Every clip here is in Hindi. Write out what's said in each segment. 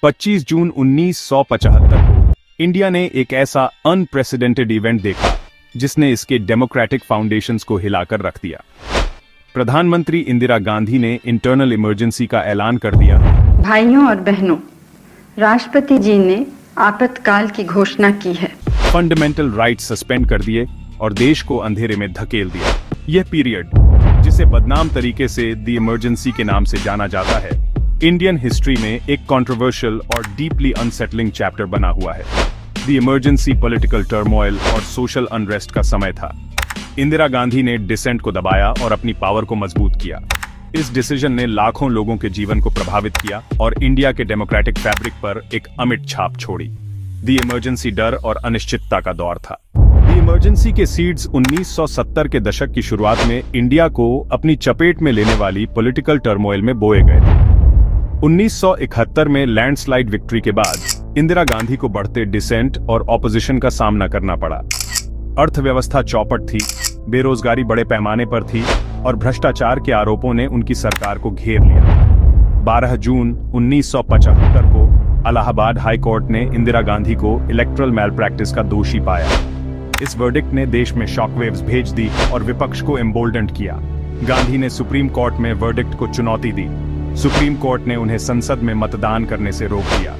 25 जून 1975 को इंडिया ने एक ऐसा अनप्रेसिडेंटेड इवेंट देखा जिसने इसके डेमोक्रेटिक फाउंडेशंस को हिलाकर रख दिया। प्रधानमंत्री इंदिरा गांधी ने इंटरनल इमरजेंसी का ऐलान कर दिया। भाइयों और बहनों, राष्ट्रपति जी ने आपातकाल की घोषणा की है। फंडामेंटल राइट्स सस्पेंड कर दिए और देश को अंधेरे में धकेल दिया। यह पीरियड, जिसे बदनाम तरीके से द इमरजेंसी के नाम से जाना जाता है, इंडियन हिस्ट्री में एक कंट्रोवर्शियल और डीपली अनसेटलिंग चैप्टर बना हुआ है। द इमरजेंसी पॉलिटिकल टर्मोइल और सोशल अनरेस्ट का समय था। इंदिरा गांधी ने डिसेंट को दबाया और अपनी पावर को मजबूत किया। इस डिसीजन ने लाखों लोगों के जीवन को प्रभावित किया और इंडिया के डेमोक्रेटिक फैब्रिक पर एक अमिट छाप छोड़ी। द इमरजेंसी डर और अनिश्चितता का दौर था। द इमरजेंसी के सीड्स 1970 के दशक की शुरुआत में इंडिया को अपनी चपेट में लेने वाली पॉलिटिकल टर्मोइल में बोए गए थे। 1971 में लैंडस्लाइड विक्ट्री के बाद इंदिरा गांधी को बढ़ते डिसेंट और ऑपोजिशन का सामना करना पड़ा। अर्थव्यवस्था चौपट थी, बेरोजगारी बड़े पैमाने पर थी और भ्रष्टाचार के आरोपों ने उनकी सरकार को घेर लिया। 12 जून 1975 को इलाहाबाद हाई कोर्ट ने इंदिरा गांधी को इलेक्टोरल मैलप्रैक्टिस का दोषी पाया। इस वर्डिक्ट ने देश में शॉकवेव्स भेज दी और विपक्ष को एम्बोल्डेंड किया। गांधी ने सुप्रीम कोर्ट में वर्डिक्ट को चुनौती दी। सुप्रीम कोर्ट ने उन्हें संसद में मतदान करने से रोक दिया।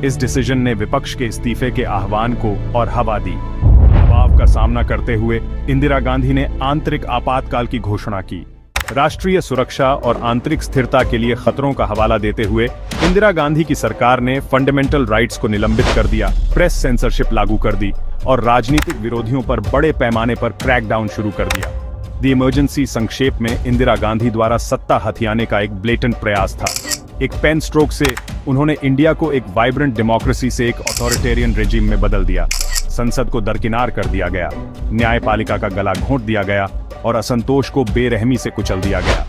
इस डिसीजन ने विपक्ष के इस्तीफे के आह्वान को और हवा दी। दबाव का सामना करते हुए इंदिरा गांधी ने आंतरिक आपातकाल की घोषणा की। राष्ट्रीय सुरक्षा और आंतरिक स्थिरता के लिए खतरों का हवाला देते हुए इंदिरा गांधी की सरकार ने फंडामेंटल राइट्स को निलंबित कर दिया, प्रेस सेंसरशिप लागू कर दी और राजनीतिक विरोधियों पर बड़े पैमाने पर क्रैकडाउन शुरू कर दिया। द इमरजेंसी संक्षेप में इंदिरा गांधी द्वारा सत्ता हथियाने का एक ब्लेटेंट प्रयास था। एक पेन स्ट्रोक से उन्होंने इंडिया को एक वाइब्रेंट डेमोक्रेसी से एक ऑथोरिटेरियन रेजिम में बदल दिया। संसद को दरकिनार कर दिया गया, न्यायपालिका का गला घोंट दिया गया और असंतोष को बेरहमी से कुचल दिया गया।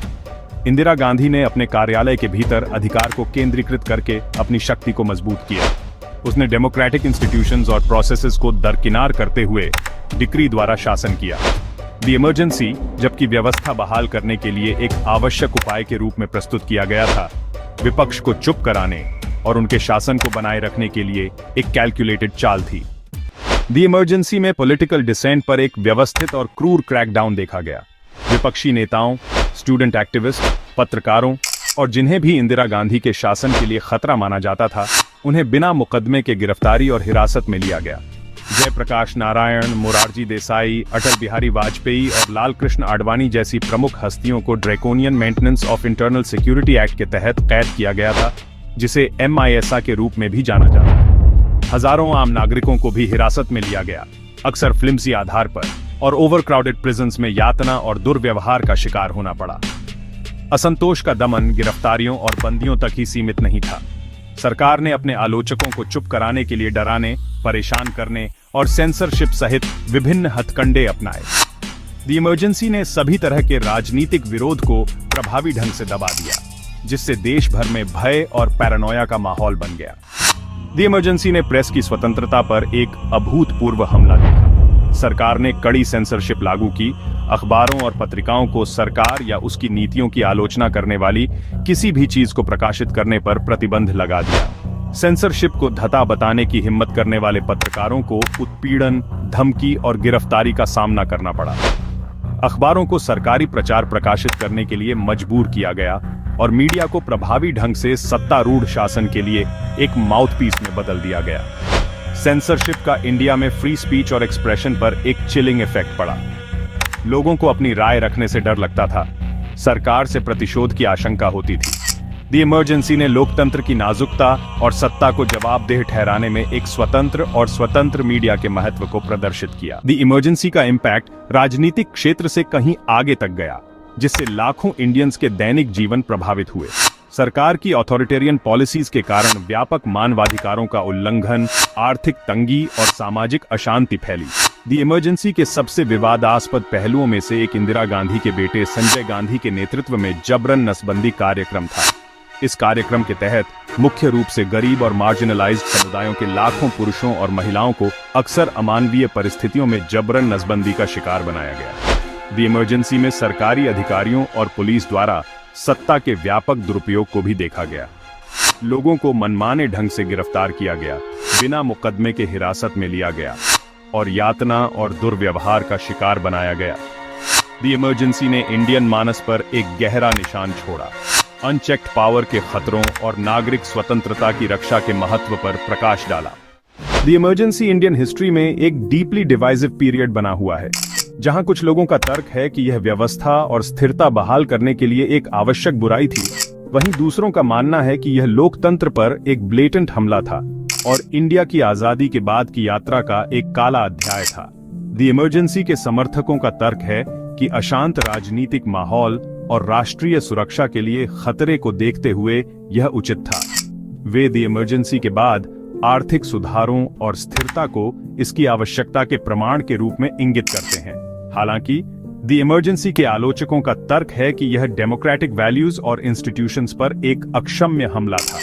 इंदिरा गांधी ने अपने कार्यालय के भीतर अधिकार को केंद्रीकृत करके अपनी शक्ति को मजबूत किया। उसने डेमोक्रेटिक इंस्टीट्यूशंस और प्रोसेसेस को दरकिनार करते हुए डिक्री द्वारा शासन किया। द इमरजेंसी, जबकि व्यवस्था बहाल करने के लिए एक आवश्यक उपाय के रूप में प्रस्तुत किया गया था, विपक्ष को चुप कराने और उनके शासन को बनाए रखने के लिए एक कैलकुलेटेड चाल थी। द इमरजेंसी में पॉलिटिकल डिसेंट पर एक व्यवस्थित और क्रूर क्रैकडाउन देखा गया। विपक्षी नेताओं, स्टूडेंट एक्टिविस्ट, पत्रकारों और जिन्हें भी इंदिरा गांधी के शासन के लिए खतरा माना जाता था, उन्हें बिना मुकदमे के गिरफ्तारी और हिरासत में लिया गया। जयप्रकाश नारायण, मोरारजी देसाई, अटल बिहारी वाजपेयी और लाल कृष्ण आडवाणी जैसी प्रमुख हस्तियों को draconian maintenance of internal security act के तहत कैद किया गया था, जिसे MISA के रूप में भी जाना जाता है। हजारों आम नागरिकों को भी हिरासत में लिया गया, अक्सर फ्लिम्सी आधार पर, और ओवरक्राउडेड प्रिजन्स में यातना और दुर्व्यवहार का शिकार होना पड़ा। असंतोष का दमन गिरफ्तारियों और बंदियों तक ही सीमित नहीं था। सरकार ने अपने आलोचकों को चुप कराने के लिए डराने, परेशान करने और सेंसरशिप सहित विभिन्न हथकंडे अपनाए। द इमरजेंसी ने सभी तरह के राजनीतिक विरोध को प्रभावी ढंग से दबा दिया, जिससे देश भर में भय और पैरानोया का माहौल बन गया। द इमरजेंसी ने प्रेस की स्वतंत्रता पर एक अभूतपूर्व हमला देखा। सरकार ने कड़ी सेंसरशिप लागू की। अखबारों और पत्रिकाओं को सरकार या उसकी नीतियों की आलोचना करने वाली किसी भी चीज को प्रकाशित करने पर प्रतिबंध लगा दिया। सेंसरशिप को धता बताने की हिम्मत करने वाले पत्रकारों को उत्पीड़न, धमकी और गिरफ्तारी का सामना करना पड़ा। अखबारों को सरकारी प्रचार प्रकाशित करने के लिए मजबूर किया गया और मीडिया को प्रभावी ढंग से सत्तारूढ़ शासन के लिए एक माउथपीस में बदल दिया गया। सेंसरशिप का इंडिया में फ्री स्पीच और एक्सप्रेशन पर एक चिलिंग इफेक्ट पड़ा। लोगों को अपनी राय रखने से डर लगता था, सरकार से प्रतिशोध की आशंका होती थी। द इमरजेंसी ने लोकतंत्र की नाजुकता और सत्ता को जवाबदेह ठहराने में एक स्वतंत्र मीडिया के महत्व को प्रदर्शित किया। द इमरजेंसी का इम्पैक्ट राजनीतिक क्षेत्र से कहीं आगे तक गया, जिससे लाखों इंडियंस के दैनिक जीवन प्रभावित हुए। सरकार की ऑथोरिटेरियन पॉलिसीज के कारण व्यापक मानवाधिकारों का उल्लंघन, आर्थिक तंगी और सामाजिक अशांति फैली। द इमरजेंसी के सबसे विवादास्पद पहलुओं में से एक इंदिरा गांधी के बेटे संजय गांधी के नेतृत्व में जबरन नसबंदी कार्यक्रम था। इस कार्यक्रम के तहत मुख्य रूप से गरीब और मार्जिनलाइज्ड समुदायों के लाखों पुरुषों और महिलाओं को अक्सर अमानवीय परिस्थितियों में जबरन नसबंदी का शिकार बनाया गया। द इमरजेंसी में सरकारी अधिकारियों और पुलिस द्वारा सत्ता के व्यापक दुरुपयोग को भी देखा गया। लोगों को मनमाने ढंग से गिरफ्तार किया गया, बिना मुकदमे के हिरासत में लिया गया और यातना और दुर्व्यवहार का शिकार बनाया गया। द इमरजेंसी ने इंडियन मानस पर एक गहरा निशान छोड़ा, अनचेक्ड पावर के खतरों और नागरिक स्वतंत्रता की रक्षा के महत्व पर प्रकाश डाला। द इमरजेंसी इंडियन हिस्ट्री में एक डीपली डिवाइसिव पीरियड बना हुआ है, जहां कुछ लोगों का तर्क है कि यह व्यवस्था और स्थिरता बहाल करने के लिए एक आवश्यक बुराई थी, वहीं दूसरों का मानना है कि यह लोकतंत्र पर एक ब्लेटेंट हमला था और इंडिया की आजादी के बाद की यात्रा का एक काला अध्याय था। द इमरजेंसी के समर्थकों का तर्क है कि अशांत राजनीतिक माहौल और राष्ट्रीय सुरक्षा के लिए खतरे को देखते हुए यह उचित था। वे द इमरजेंसी के बाद आर्थिक सुधारों और स्थिरता को इसकी आवश्यकता के प्रमाण के रूप में इंगित करते हैं। हालांकि द इमरजेंसी के आलोचकों का तर्क है कि यह डेमोक्रेटिक वैल्यूज और इंस्टीट्यूशंस पर एक अक्षम्य हमला था।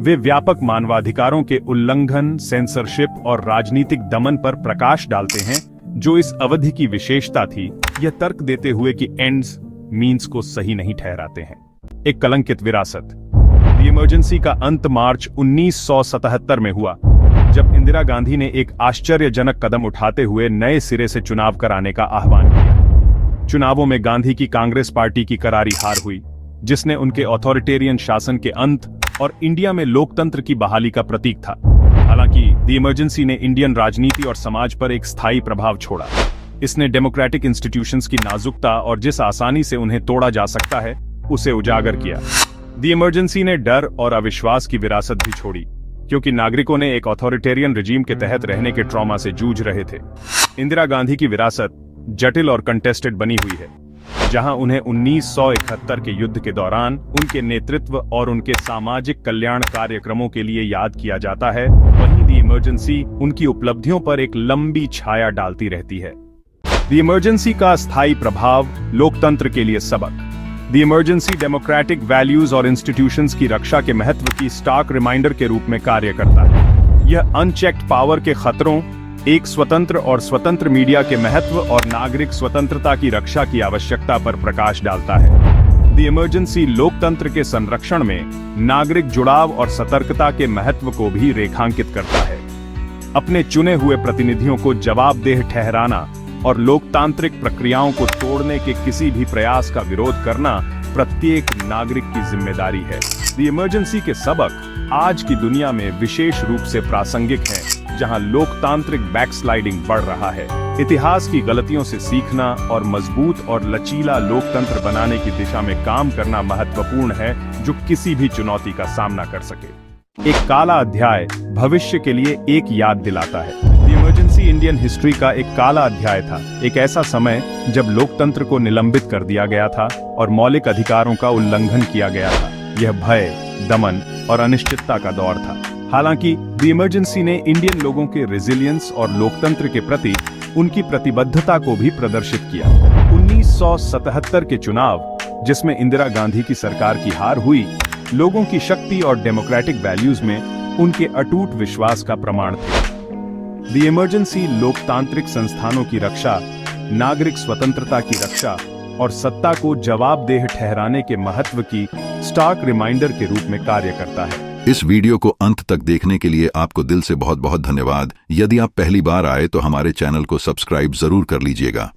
वे व्यापक मानवाधिकारों के उल्लंघन, सेंसरशिप और राजनीतिक दमन पर प्रकाश डालते हैं, जो इस अवधि की विशेषता थी, यह तर्क देते हुए कि एंड्स मीन्स को सही नहीं ठहराते हैं। एक कलंकित विरासत। द इमरजेंसी का अंत मार्च 1977 में हुआ, जब इंदिरा गांधी ने एक आश्चर्यजनक कदम उठाते हुए नए सिरे से चुनाव कराने का आह्वान किया। चुनावों में गांधी की कांग्रेस पार्टी की करारी हार हुई, जिसने उनके ऑथोरिटेरियन शासन के अंत और इंडिया में लोकतंत्र की बहाली का प्रतीक था। हालांकि द इमरजेंसी ने इंडियन राजनीति और समाज पर एक स्थायी प्रभाव छोड़ा। इसने डेमोक्रेटिक इंस्टीट्यूशंस की नाजुकता और जिस आसानी से उन्हें तोड़ा जा सकता है, उसे उजागर किया। द इमरजेंसी ने डर और अविश्वास की विरासत भी छोड़ी, क्योंकि नागरिकों ने एक ऑथोरिटेरियन रिजीम के तहत रहने के ट्रॉमा से जूझ रहे थे। इंदिरा गांधी की विरासत जटिल और कंटेस्टेड बनी हुई है, जहां उन्हें 1971 के युद्ध के दौरान उनके नेतृत्व और उनके सामाजिक कल्याण कार्यक्रमों के लिए याद किया जाता है। वहीं द इमरजेंसी उनकी उपलब्धियों पर एक लंबी छाया डालती रहती है। द इमरजेंसी का स्थायी प्रभाव लोकतंत्र के लिए सबक। द इमरजेंसी डेमोक्रेटिक वैल्यूज और इंस्टीट्यूशंस की रक्षा के महत्व की स्टार्क रिमाइंडर के रूप में कार्य करता है। यह अनचेक्ड पावर के खतरों, एक स्वतंत्र और स्वतंत्र मीडिया के महत्व और नागरिक स्वतंत्रता की रक्षा की आवश्यकता पर प्रकाश डालता है। द इमरजेंसी लोकतंत्र के संरक्षण में नागरिक जुड़ाव और सतर्कता के महत्व को भी रेखांकित करता है। अपने चुने हुए प्रतिनिधियों को जवाबदेह ठहराना और लोकतांत्रिक प्रक्रियाओं को तोड़ने के किसी भी प्रयास का विरोध करना प्रत्येक नागरिक की जिम्मेदारी है। द इमरजेंसी के सबक आज की दुनिया में विशेष रूप से प्रासंगिक हैं, जहां लोकतांत्रिक बैकस्लाइडिंग बढ़ रहा है। इतिहास की गलतियों से सीखना और मजबूत और लचीला लोकतंत्र बनाने की दिशा में काम करना महत्वपूर्ण है, जो किसी भी चुनौती का सामना कर सके। एक काला अध्याय भविष्य के लिए एक याद दिलाता है। द इमरजेंसी इंडियन हिस्ट्री का एक काला अध्याय था, एक ऐसा समय जब लोकतंत्र को निलंबित कर दिया गया था और मौलिक अधिकारों का उल्लंघन किया गया था। यह भय, दमन और अनिश्चितता का दौर था। हालांकि द इमरजेंसी ने इंडियन लोगों के रेजिलियंस और लोकतंत्र के प्रति उनकी प्रतिबद्धता को भी प्रदर्शित किया। 1977 के चुनाव, जिसमें इंदिरा गांधी की सरकार की हार हुई, लोगों की शक्ति और डेमोक्रेटिक वैल्यूज में उनके अटूट विश्वास का प्रमाण थे। द इमरजेंसी लोकतांत्रिक संस्थानों की रक्षा, नागरिक स्वतंत्रता की रक्षा और सत्ता को जवाबदेह ठहराने के महत्व की स्टार्क रिमाइंडर के रूप में कार्य करता है। इस वीडियो को अंत तक देखने के लिए आपको दिल से बहुत बहुत धन्यवाद। यदि आप पहली बार आए तो हमारे चैनल को सब्सक्राइब जरूर कर लीजिएगा।